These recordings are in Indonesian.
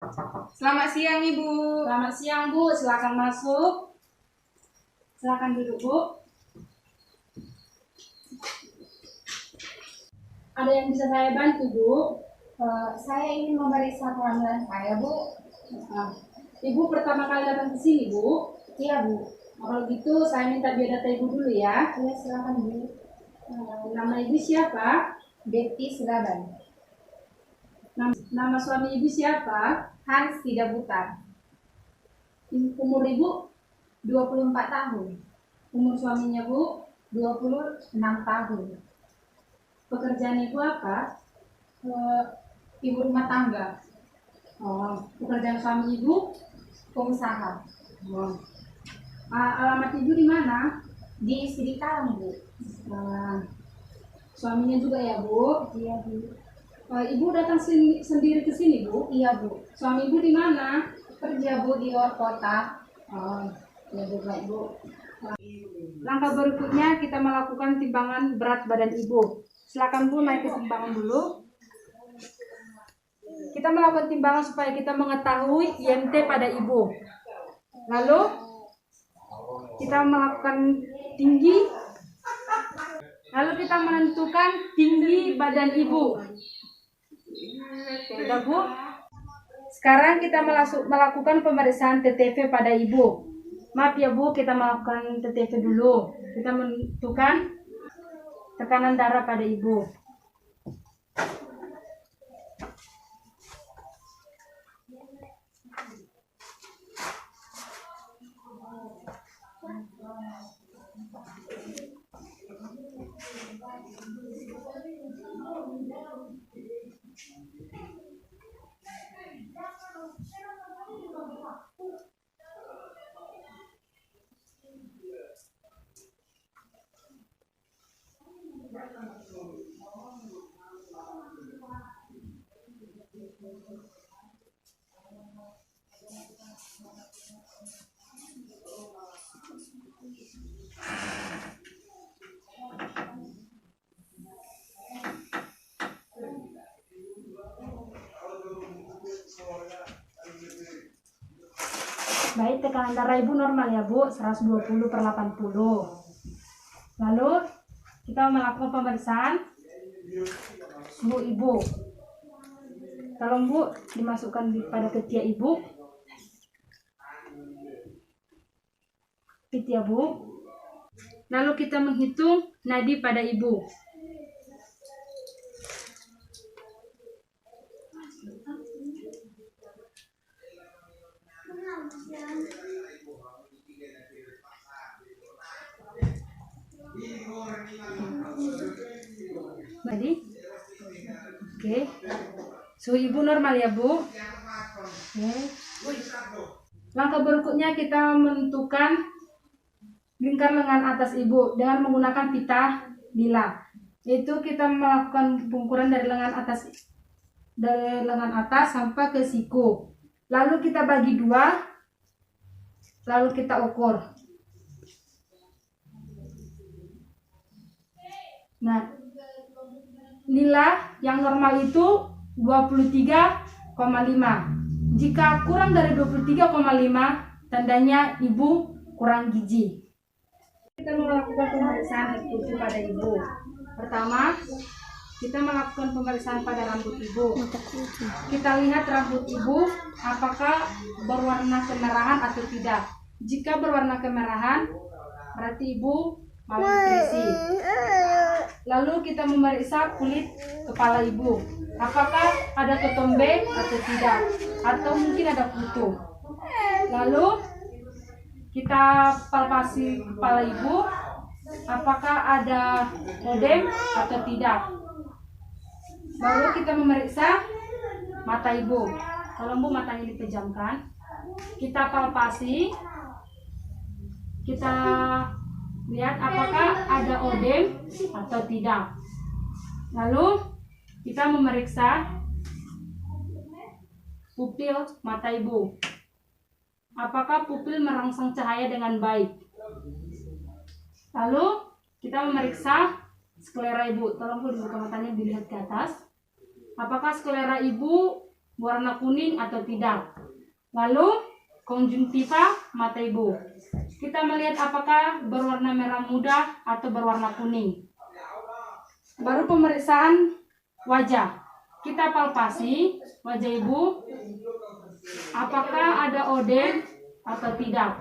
Selamat siang Ibu. Selamat siang Bu, silakan masuk. Silakan duduk Bu. Ada yang bisa saya bantu Bu? Saya ingin memeriksa kehamilan saya Bu. Nah, Ibu pertama kali datang ke sini Bu? Iya Bu. Kalau gitu saya minta biodata Ibu dulu ya. Iya silakan Bu. Nama Ibu siapa? Betty Sulaban. Nama suami Ibu siapa? Hans Tidak Buta. Umur Ibu? 24 tahun. Umur suaminya Bu? 26 tahun. Pekerjaan Ibu apa? Ibu rumah tangga. Oh, pekerjaan suami Ibu? Pengusaha. Oh. Alamat Ibu di mana? Di Sidikalang Bu. Suaminya juga ya Bu? Iya Bu. Ibu datang sendiri ke sini Bu? Iya Bu. Suami Ibu di mana? Kerja Bu di luar kota. Oh, ya Bu, baik Bu. Langkah berikutnya kita melakukan timbangan berat badan Ibu. Silakan Bu naik ke timbangan dulu. Kita melakukan timbangan supaya kita mengetahui IMT pada Ibu. Lalu kita melakukan tinggi. Lalu kita menentukan tinggi badan Ibu. Sudah Bu? Sekarang kita melakukan pemeriksaan TTV pada Ibu. Maaf ya Bu, kita melakukan TTV dulu. Kita menentukan tekanan darah pada Ibu. Baik, tekanan darah Ibu normal ya Bu, 120/80. Lalu kita melakukan pemeriksaan suhu Ibu. Tolong Bu dimasukkan pada ketiak Ibu. Ketiak Bu. Lalu kita menghitung nadi pada Ibu. Jadi, oke. Suhu Ibu normal ya Bu. Oke. Langkah berikutnya kita menentukan lingkar lengan atas Ibu dengan menggunakan pita lila. Yaitu kita melakukan pengukuran dari lengan atas sampai ke siku. Lalu kita bagi dua, lalu kita ukur. Nah, lila yang normal itu 23,5. Jika kurang dari 23,5, tandanya Ibu kurang gizi. Kita melakukan pemeriksaan SPP pada Ibu. Pertama, kita melakukan pemeriksaan pada rambut Ibu. Kita lihat rambut Ibu apakah berwarna kemerahan atau tidak. Jika berwarna kemerahan, berarti Ibu malnutrisi. Lalu kita memeriksa kulit kepala Ibu. Apakah ada ketombe atau tidak, atau mungkin ada kutu. Lalu kita palpasi kepala Ibu, apakah ada ödem atau tidak. Baru kita memeriksa mata Ibu. Tolong Bu matanya dipejamkan. Kita palpasi. Kita lihat apakah ada ödem atau tidak. Lalu kita memeriksa pupil mata Ibu. Apakah pupil merangsang cahaya dengan baik. Lalu kita memeriksa sklera Ibu. Tolong Bu dibuka matanya, dilihat ke atas. Apakah sklera Ibu berwarna kuning atau tidak. Lalu konjungtiva mata ibu. Kita melihat apakah berwarna merah muda atau berwarna kuning. Baru pemeriksaan wajah. Kita palpasi wajah ibu. Apakah ada odem atau tidak.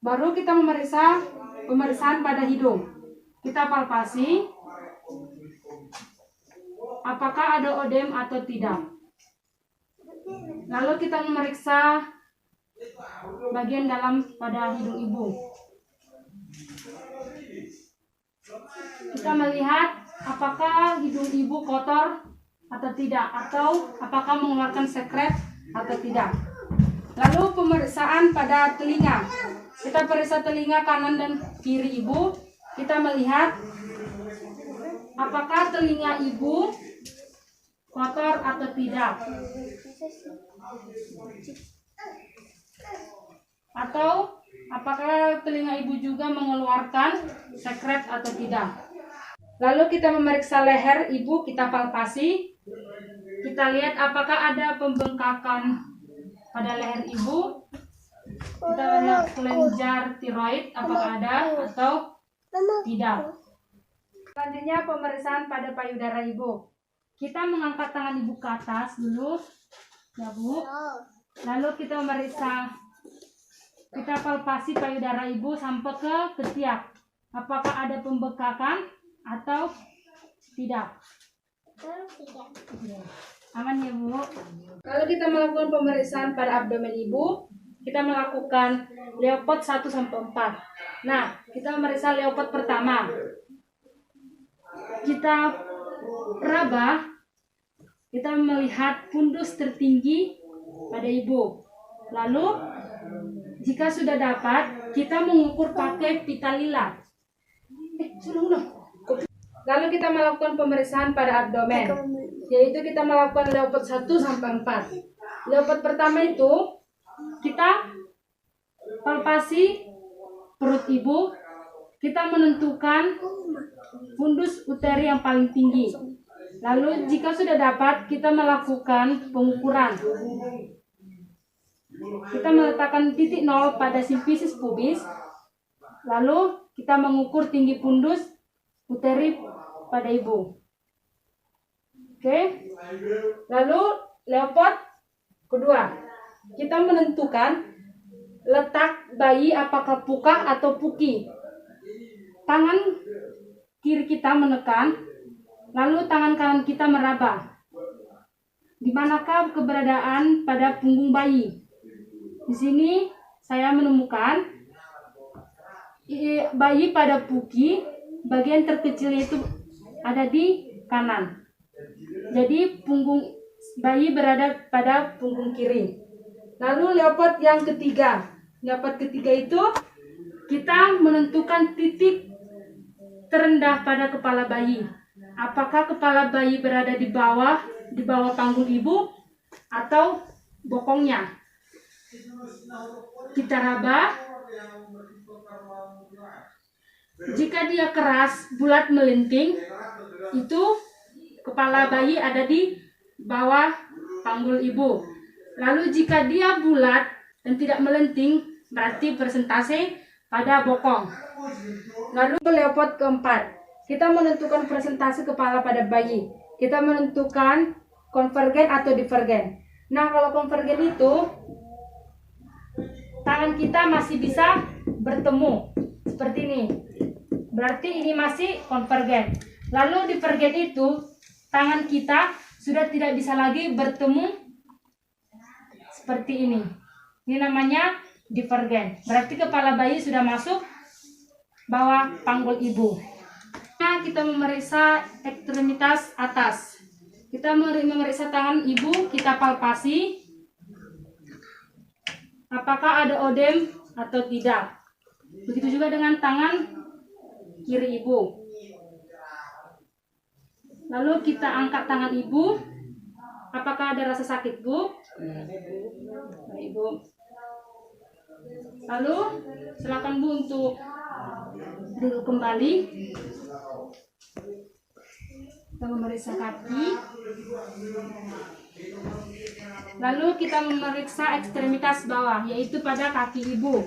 Baru kita memeriksa pemeriksaan pada hidung. Kita palpasi apakah ada odem atau tidak. Lalu kita memeriksa bagian dalam pada hidung ibu. Kita melihat apakah hidung ibu kotor atau tidak, atau apakah mengeluarkan sekret atau tidak. Lalu pemeriksaan pada telinga. Kita periksa telinga kanan dan kiri ibu. Kita melihat apakah telinga ibu kotor atau tidak, atau apakah telinga ibu juga mengeluarkan sekret atau tidak. Lalu kita memeriksa leher ibu, kita palpasi. Kita lihat apakah ada pembengkakan pada leher ibu. Kita lihat kelenjar tiroid apakah ada atau tidak. Selanjutnya pemeriksaan pada payudara ibu. Kita mengangkat tangan ibu ke atas dulu, ya bu. Lalu kita memeriksa, kita palpasi payudara ibu sampai ke ketiak. Apakah ada pembengkakan atau tidak? Aman ya bu. Lalu kita melakukan pemeriksaan pada abdomen ibu. Kita melakukan Leopard 1 sampai 4. Nah, kita memeriksa Leopard pertama. Kita raba, kita melihat fundus tertinggi pada ibu. Lalu jika sudah dapat, kita mengukur pakai pita lila. Lalu kita melakukan pemeriksaan pada abdomen, yaitu kita melakukan Leopard 1 sampai 4. Leopard pertama itu kita palpasi perut ibu, kita menentukan fundus uteri yang paling tinggi. Lalu jika sudah dapat, kita melakukan pengukuran. Kita meletakkan titik 0 pada simfisis pubis. Lalu kita mengukur tinggi fundus uteri pada ibu. Oke. Lalu Leopard kedua, kita menentukan letak bayi apakah pukak atau puki. Tangan kiri kita menekan, lalu tangan kanan kita meraba. Di manakah keberadaan pada punggung bayi? Di sini saya menemukan bayi pada puki, bagian terkecil itu ada di kanan. Jadi punggung bayi berada pada punggung kiri. Lalu Leopard yang ketiga. Leopard ketiga itu kita menentukan titik terendah pada kepala bayi. Apakah kepala bayi berada di bawah panggul ibu atau bokongnya. Kita raba. Jika dia keras, bulat melinting, itu kepala bayi ada di bawah panggul ibu. Lalu jika dia bulat dan tidak melenting, berarti persentase pada bokong. Lalu Leopard keempat, kita menentukan persentase kepala pada bayi. Kita menentukan konvergen atau divergen. Nah, kalau konvergen itu tangan kita masih bisa bertemu seperti ini. Berarti ini masih konvergen. Lalu divergen itu tangan kita sudah tidak bisa lagi bertemu seperti ini. Ini namanya divergen. Berarti kepala bayi sudah masuk bawah panggul ibu. Nah, kita memeriksa ekstremitas atas. Kita memeriksa tangan ibu, kita palpasi. Apakah ada odem atau tidak. Begitu juga dengan tangan kiri ibu. Lalu kita angkat tangan ibu. Apakah ada rasa sakit, Bu? Baik, Bu. Lalu silakan Bu untuk duduk kembali. Kita memeriksa kaki. Lalu kita memeriksa ekstremitas bawah, yaitu pada kaki ibu.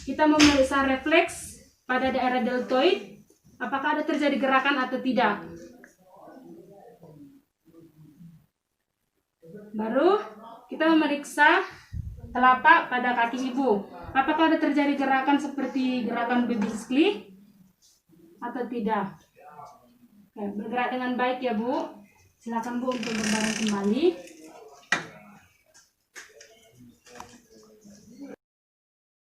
Kita memeriksa refleks pada daerah deltoid, apakah ada terjadi gerakan atau tidak. Baru kita memeriksa telapak pada kaki ibu, apakah ada terjadi gerakan seperti gerakan baby split atau tidak. Oke, bergerak dengan baik ya Bu. Silakan Bu untuk berbaring kembali.